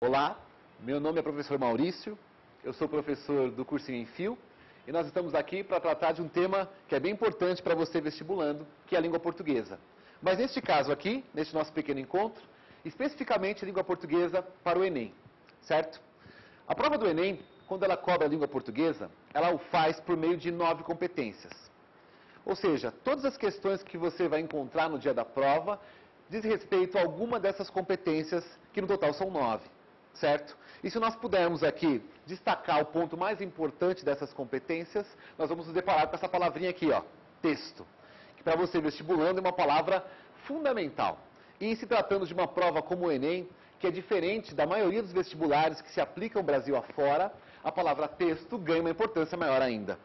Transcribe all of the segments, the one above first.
Olá, meu nome é professor Maurício, eu sou professor do cursinho Enfio e nós estamos aqui para tratar de um tema que é bem importante para você vestibulando, que é a língua portuguesa. Mas neste caso aqui, neste nosso pequeno encontro, especificamente a língua portuguesa para o Enem, certo? A prova do Enem, quando ela cobra a língua portuguesa, ela o faz por meio de 9 competências. Ou seja, todas as questões que você vai encontrar no dia da prova diz respeito a alguma dessas competências, que no total são 9, certo? E se nós pudermos aqui destacar o ponto mais importante dessas competências, nós vamos nos deparar com essa palavrinha aqui, ó, texto. Que para você vestibulando é uma palavra fundamental. E se tratando de uma prova como o Enem, que é diferente da maioria dos vestibulares que se aplicam Brasil afora, a palavra texto ganha uma importância maior ainda.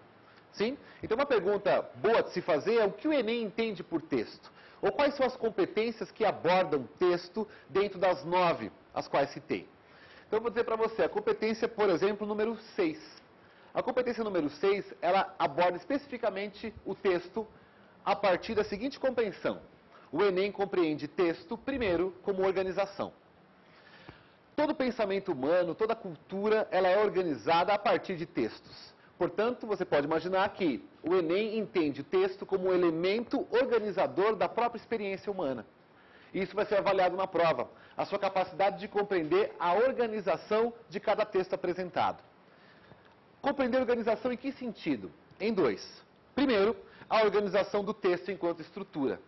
Sim? Então uma pergunta boa de se fazer é o que o Enem entende por texto? Ou quais são as competências que abordam texto dentro das 9 as quais citei? Então eu vou dizer para você, a competência, por exemplo, número 6. A competência número 6, ela aborda especificamente o texto a partir da seguinte compreensão. O Enem compreende texto, primeiro, como organização. Todo pensamento humano, toda cultura, ela é organizada a partir de textos. Portanto, você pode imaginar que o Enem entende o texto como um elemento organizador da própria experiência humana. E isso vai ser avaliado na prova, a sua capacidade de compreender a organização de cada texto apresentado. Compreender a organização em que sentido? Em 2. Primeiro, a organização do texto enquanto estrutura.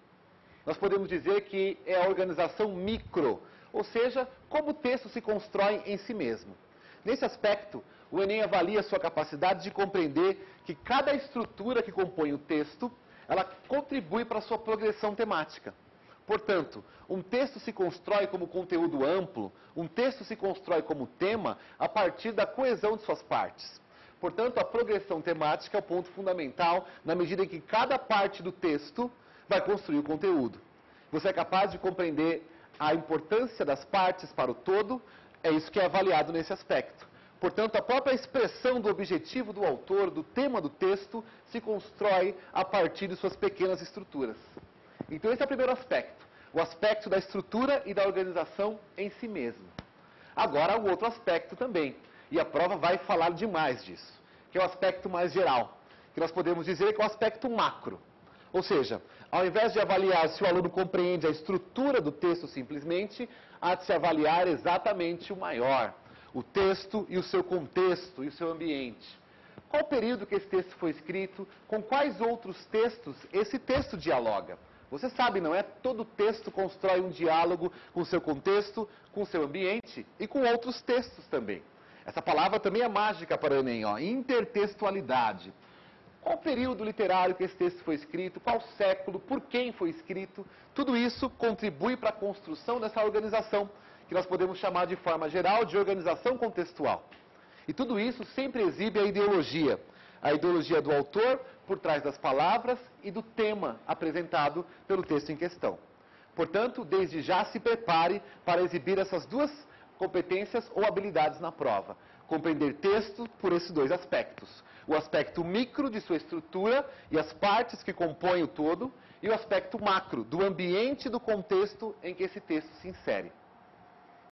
Nós podemos dizer que é a organização micro, ou seja, como o texto se constrói em si mesmo. Nesse aspecto, o Enem avalia a sua capacidade de compreender que cada estrutura que compõe o texto, ela contribui para a sua progressão temática. Portanto, um texto se constrói como conteúdo amplo, um texto se constrói como tema a partir da coesão de suas partes. Portanto, a progressão temática é o ponto fundamental na medida em que cada parte do texto vai construir o conteúdo. Você é capaz de compreender a importância das partes para o todo, é isso que é avaliado nesse aspecto. Portanto, a própria expressão do objetivo do autor, do tema do texto, se constrói a partir de suas pequenas estruturas. Então esse é o primeiro aspecto, o aspecto da estrutura e da organização em si mesmo. Agora, o outro aspecto também, e a prova vai falar demais disso, que é o aspecto mais geral, que nós podemos dizer que é o aspecto macro. Ou seja, ao invés de avaliar se o aluno compreende a estrutura do texto simplesmente, há de se avaliar exatamente o maior, o texto e o seu contexto e o seu ambiente. Qual o período que esse texto foi escrito? Com quais outros textos esse texto dialoga? Você sabe, não é? Todo texto constrói um diálogo com o seu contexto, com o seu ambiente e com outros textos também. Essa palavra também é mágica para o Enem, ó, intertextualidade. Qual período literário que esse texto foi escrito, qual século, por quem foi escrito, tudo isso contribui para a construção dessa organização, que nós podemos chamar de forma geral de organização contextual. E tudo isso sempre exibe a ideologia do autor por trás das palavras e do tema apresentado pelo texto em questão. Portanto, desde já se prepare para exibir essas duas competências ou habilidades na prova. Compreender texto por esses dois aspectos. O aspecto micro de sua estrutura e as partes que compõem o todo, e o aspecto macro do ambiente e do contexto em que esse texto se insere.